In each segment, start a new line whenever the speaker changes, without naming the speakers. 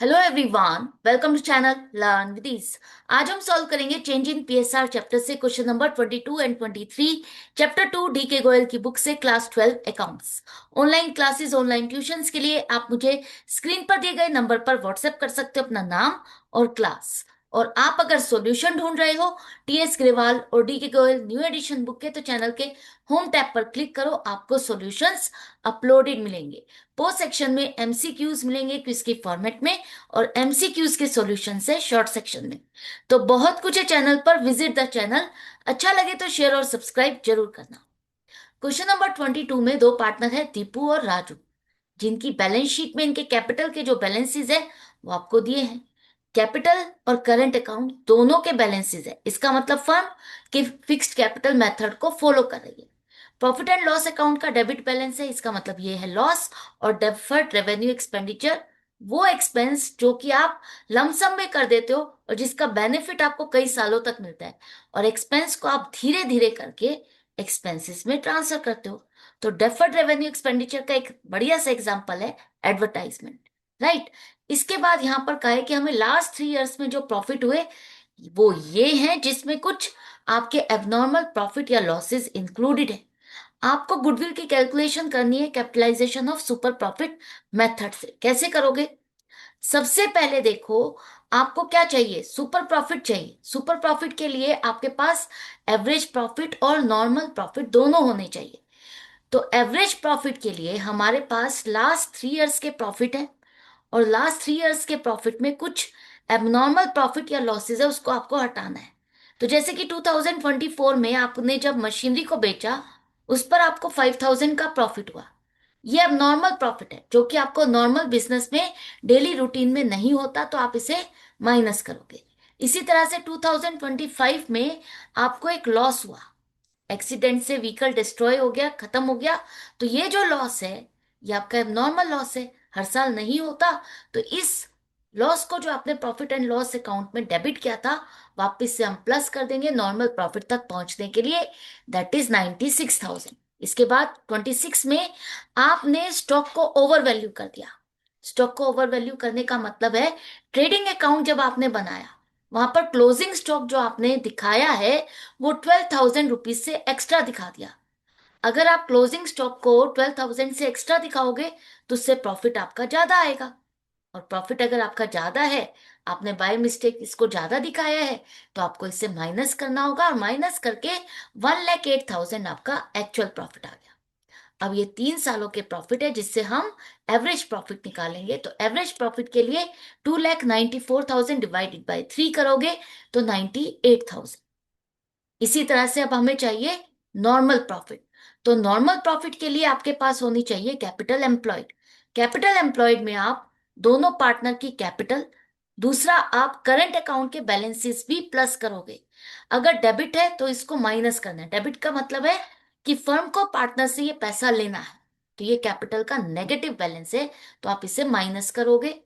Hello everyone, welcome to channel learn with ease. आज हम solve करेंगे चेंज इन पीएसआर चैप्टर से question number 22 and 23। Chapter 2 D K Goyal की book से class 12 accounts. Online classes, online tuitions के लिए आप मुझे स्क्रीन पर दिए गए नंबर पर व्हाट्सएप कर सकते हो अपना नाम और क्लास। और आप अगर सॉल्यूशन ढूंढ रहे हो टीएस ग्रेवाल और D K Goyal new addition book के, तो चैनल के होम टैब पर क्लिक करो, आपको सॉल्यूशंस अपलोडेड मिलेंगे। पोस्ट सेक्शन में एमसीक्यूज मिलेंगे क्विज के फॉर्मेट में, और एमसीक्यूज के सॉल्यूशन है शॉर्ट सेक्शन में। तो बहुत कुछ है चैनल पर, विजिट द चैनल। अच्छा लगे तो शेयर और सब्सक्राइब जरूर करना। क्वेश्चन नंबर 22 में दो पार्टनर है, दीपू और राजू, जिनकी बैलेंस शीट में इनके कैपिटल के जो बैलेंसेस है वो आपको दिए हैं। कैपिटल और करंट अकाउंट दोनों के बैलेंसेस है, इसका मतलब फर्म के फिक्स्ड कैपिटल मेथड को फॉलो कर रही है। प्रॉफिट एंड लॉस अकाउंट का डेबिट बैलेंस है, इसका मतलब ये है लॉस। और डेफर्ड रेवेन्यू एक्सपेंडिचर, वो एक्सपेंस जो कि आप लमसम में कर देते हो और जिसका बेनिफिट आपको कई सालों तक मिलता है, और एक्सपेंस को आप धीरे धीरे करके एक्सपेंसेस में ट्रांसफर करते हो। तो डेफर्ड रेवेन्यू एक्सपेंडिचर का एक बढ़िया सा एग्जांपल है एडवर्टाइजमेंट, राइट। इसके बाद यहां पर कहा है कि हमें लास्ट 3 इयर्स में जो प्रॉफिट हुए वो ये हैं जिसमें कुछ आपके एबनॉर्मल प्रॉफिट या लॉसेस इंक्लूडेड है। आपको गुडविल की कैलकुलेशन करनी है capitalisation of super profit method से। कैसे करोगे? सबसे पहले देखो, आपको क्या चाहिए? सुपर प्रॉफिट चाहिए। सुपर प्रॉफिट के लिए आपके पास एवरेज प्रॉफिट और नॉर्मल प्रॉफिट दोनों होने चाहिए। तो एवरेज प्रॉफिट के लिए हमारे पास लास्ट 3 इयर्स के प्रॉफिट है, और लास्ट 3 इयर्स के प्रॉफिट में कुछ एबनॉर्मल प्रॉफिट या लॉसेज है, उसको आपको हटाना है। तो जैसे कि 2024 में आपने जब मशीनरी को बेचा, उस पर आपको 5,000 का प्रॉफिट हुआ। ये अब नॉर्मल प्रॉफिट है जो कि आपको नॉर्मल बिजनेस में डेली रूटीन में नहीं होता, तो आप इसे माइनस करोगे। इसी तरह से 2025 में आपको एक लॉस हुआ, एक्सीडेंट से व्हीकल डिस्ट्रॉय हो गया, खत्म हो गया। तो ये जो लॉस है ये आपका नॉर्मल लॉस है, हर साल नहीं होता। तो इस लॉस को जो आपने प्रॉफिट एंड लॉस अकाउंट में डेबिट किया था, वापस से हम प्लस कर देंगे नॉर्मल प्रॉफिट तक पहुंचने के लिए। That is 96,000। इसके बाद 26 में आपने स्टॉक को ओवर वैल्यू कर दिया। स्टॉक को ओवर वैल्यू करने का मतलब है, ट्रेडिंग अकाउंट जब आपने बनाया, वहां पर क्लोजिंग स्टॉक जो आपने दिखाया है वो 12,000 रुपीज से एक्स्ट्रा दिखा दिया। अगर आप क्लोजिंग स्टॉक को 12,000 से एक्स्ट्रा दिखाओगे तो उससे प्रॉफिट आपका ज्यादा आएगा। और प्रॉफिट अगर आपका ज्यादा है, आपने बाय मिस्टेक इसको ज्यादा दिखाया है, तो आपको इससे माइनस करना होगा, और माइनस करके 1,08,000 आपका एक्चुअल प्रॉफिट आ गया। अब ये 3 सालों के प्रॉफिट है जिससे हम एवरेज प्रॉफिट निकालेंगे। तो एवरेज प्रॉफिट के लिए 2,94,000 डिवाइडेड बाई 3 करोगे तो 98,000। इसी तरह से अब हमें चाहिए नॉर्मल प्रॉफिट। तो नॉर्मल प्रॉफिट के लिए आपके पास होनी चाहिए कैपिटल एम्प्लॉयड। कैपिटल एम्प्लॉयड में आप दोनों पार्टनर की कैपिटल, दूसरा आप करंट अकाउंट के बैलेंसेस भी प्लस करोगे। अगर डेबिट है तो इसको माइनस करना है। डेबिट का मतलब है कि फर्म को पार्टनर से ये पैसा लेना है, तो ये कैपिटल का नेगेटिव बैलेंस है, तो आप इसे माइनस करोगे।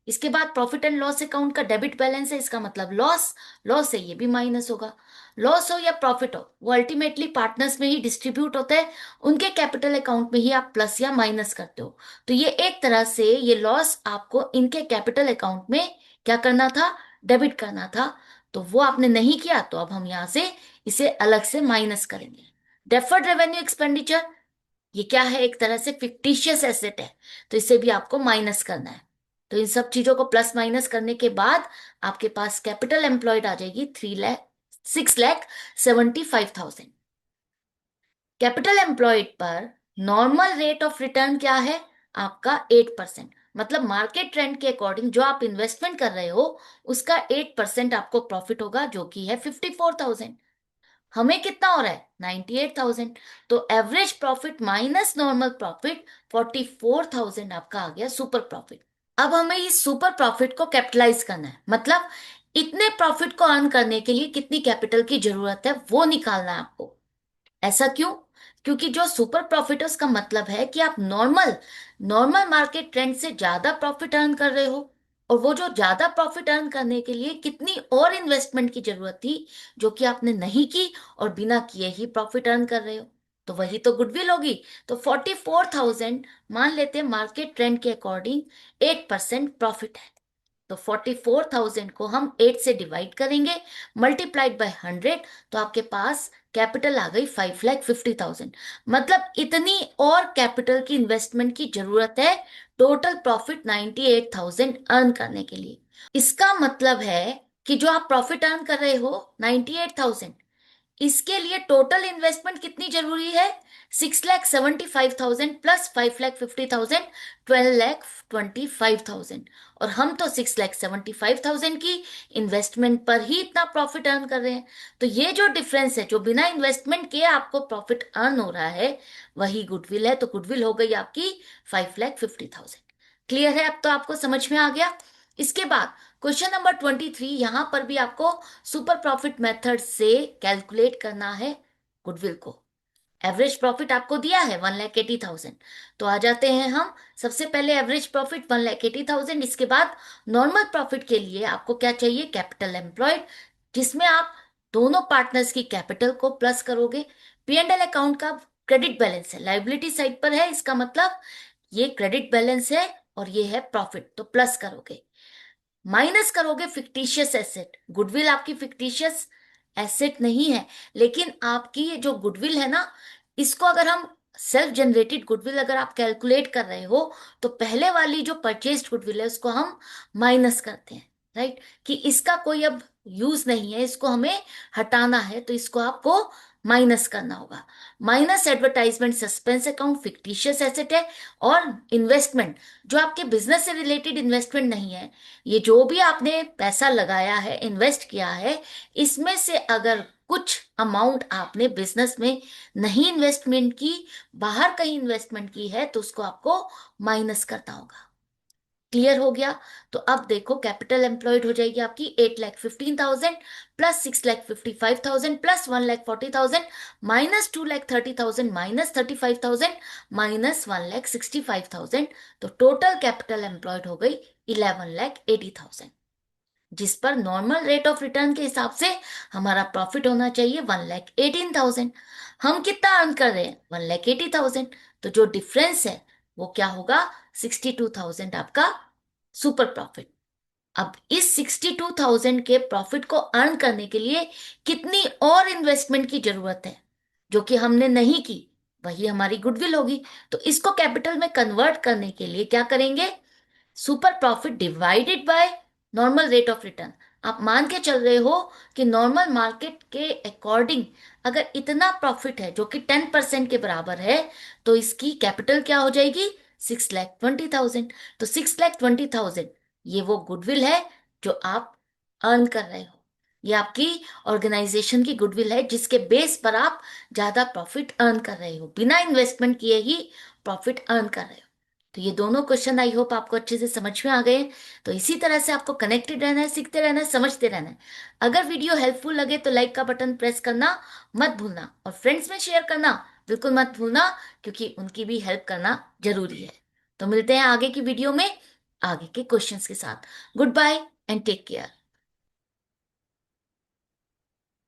इसके बाद प्रॉफिट एंड लॉस अकाउंट का डेबिट बैलेंस है, इसका मतलब लॉस। लॉस है, ये भी माइनस होगा। लॉस हो या प्रॉफिट हो, वो अल्टीमेटली पार्टनर्स में ही डिस्ट्रीब्यूट होता है, उनके कैपिटल अकाउंट में ही आप प्लस या माइनस करते हो। तो ये एक तरह से ये लॉस आपको इनके कैपिटल अकाउंट में क्या करना था? डेबिट करना था। तो वो आपने नहीं किया, तो अब हम यहां से इसे अलग से माइनस करेंगे। डेफर्ड रेवेन्यू एक्सपेंडिचर, ये क्या है? एक तरह से फिक्टिशियस एसेट है, तो इसे भी आपको माइनस करना है। तो इन सब चीजों को प्लस माइनस करने के बाद आपके पास कैपिटल एम्प्लॉयड आ जाएगी 6,75,000। कैपिटल एम्प्लॉयड पर नॉर्मल रेट ऑफ रिटर्न क्या है? आपका 8%। मतलब मार्केट ट्रेंड के अकॉर्डिंग जो आप इन्वेस्टमेंट कर रहे हो उसका 8% आपको प्रॉफिट होगा, जो कि है 54,000। हमें कितना हो रहा है? 98,000। तो average profit minus normal profit 44,000 आपका आ गया सुपर प्रॉफिट। अब हमें इस सुपर प्रॉफिट को कैपिटलाइज करना है, मतलब इतने प्रॉफिट को अर्न करने के लिए कितनी कैपिटल की जरूरत है वो निकालना है आपको। ऐसा क्यों? क्योंकि जो सुपर प्रॉफिट है उसका मतलब है कि आप नॉर्मल नॉर्मल मार्केट ट्रेंड से ज्यादा प्रॉफिट अर्न कर रहे हो, और वो जो ज्यादा प्रॉफिट अर्न करने के लिए कितनी और इन्वेस्टमेंट की जरूरत थी जो कि आपने नहीं की, और बिना किए ही प्रॉफिट अर्न कर रहे हो, तो वही तो गुडविल होगी। तो 44,000 मान लेते हैं मार्केट ट्रेंड के अकॉर्डिंग 8% प्रॉफिट है। तो 44,000 को हम 8 से डिवाइड करेंगे, मल्टीप्लाइड बाय 100, तो आपके पास कैपिटल आ गई 5,50,000। मतलब इतनी और कैपिटल की इन्वेस्टमेंट की जरूरत है टोटल प्रॉफिट 98,000 अर्न करने के लिए। इसका मतलब है कि जो आप प्रॉफिट अर्न कर रहे हो 98,000, इसके लिए टोटल इन्वेस्टमेंट कितनी जरूरी है? 6,75,000 प्लस 5,50,000, 12,25,000। और हम तो 6,75,000 की इन्वेस्टमेंट पर ही इतना प्रॉफिट अर्न कर रहे हैं। तो ये जो डिफरेंस है, जो बिना इन्वेस्टमेंट के आपको प्रॉफिट अर्न हो रहा है, वही गुडविल है। तो गुडविल हो गई आपकी 5,50,000। क्लियर है? अब तो आपको समझ में आ गया। इसके बाद क्वेश्चन नंबर 23, यहां पर भी आपको सुपर प्रॉफिट मेथड से कैलकुलेट करना है गुडविल को। एवरेज प्रॉफिट आपको दिया है 1,80,000। तो आ जाते हैं हम, सबसे पहले एवरेज प्रॉफिट 1,80,000। इसके बाद नॉर्मल प्रॉफिट के लिए आपको क्या चाहिए? कैपिटल एम्प्लॉयड, जिसमें आप दोनों पार्टनर्स की कैपिटल को प्लस करोगे। पी एंड एल अकाउंट का क्रेडिट बैलेंस है, लाइबिलिटी साइड पर है, इसका मतलब ये क्रेडिट बैलेंस है और ये है प्रॉफिट, तो प्लस करोगे। माइनस करोगे फिक्टिशियस एसेट। गुडविल आपकी फिक्टिशियस एसेट नहीं है, लेकिन आपकी ये जो गुडविल है ना, इसको अगर हम सेल्फ जनरेटेड गुडविल अगर आप कैलकुलेट कर रहे हो, तो पहले वाली जो परचेज्ड गुडविल है उसको हम माइनस करते हैं, राइट? कि इसका कोई अब यूज नहीं है, इसको हमें हटाना है, तो इसको आपको माइनस करना होगा। Minus advertisement suspense account fictitious asset है। और इन्वेस्टमेंट, जो आपके बिजनेस से रिलेटेड इन्वेस्टमेंट नहीं है, ये जो भी आपने पैसा लगाया है, इन्वेस्ट किया है, इसमें से अगर कुछ अमाउंट आपने बिजनेस में नहीं इन्वेस्टमेंट की, बाहर कहीं इन्वेस्टमेंट की है, तो उसको आपको माइनस करना होगा। क्लियर हो गया? तो अब देखो, कैपिटल एम्प्लॉयड हो जाएगी आपकी 8,15,000 plus 6,55,000 plus 1,40,000 minus 2,30,000 minus 35,000 minus 1,65,000। तो टोटल कैपिटल एम्प्लॉयड हो गई 11,80,000, जिस पर नॉर्मल रेट ऑफ रिटर्न के हिसाब से हमारा प्रॉफिट होना चाहिए 1,18,000। हम कितना अर्न कर रहे हैं? 1,80,000। तो जो डिफरेंस है वो क्या होगा? 62,000 आपका सुपर प्रॉफिट। अब इस 62,000 के प्रॉफिट को अर्न करने के लिए कितनी और इन्वेस्टमेंट की जरूरत है, जो कि हमने नहीं की, वही हमारी गुडविल होगी। तो इसको कैपिटल में कन्वर्ट करने के लिए क्या करेंगे? Super profit divided by normal rate of return. आप मान के चल रहे हो कि नॉर्मल मार्केट के अकॉर्डिंग अगर इतना प्रॉफिट है, जो कि 10% के बराबर है, तो इसकी कैपिटल क्या हो जाएगी? 6,20,000। तो 6,20,000 ये वो गुडविल है जो आप अर्न कर रहे हो। ये आपकी ऑर्गेनाइजेशन की गुडविल है, जिसके बेस पर आप ज्यादा प्रॉफिट अर्न कर रहे हो, बिना इन्वेस्टमेंट किए ही प्रॉफिट अर्न कर रहे हो। तो ये दोनों क्वेश्चन आई होप आपको अच्छे से समझ में आ गए। तो इसी तरह से आपको कनेक्टेड रहना है, सीखते रहना है, समझते रहना है। अगर वीडियो हेल्पफुल लगे तो लाइक का बटन प्रेस करना मत भूलना, और फ्रेंड्स में शेयर करना बिल्कुल मत भूलना, क्योंकि उनकी भी हेल्प करना जरूरी है। तो मिलते हैं आगे की वीडियो में आगे के क्वेश्चंस के साथ। Good bye and take care.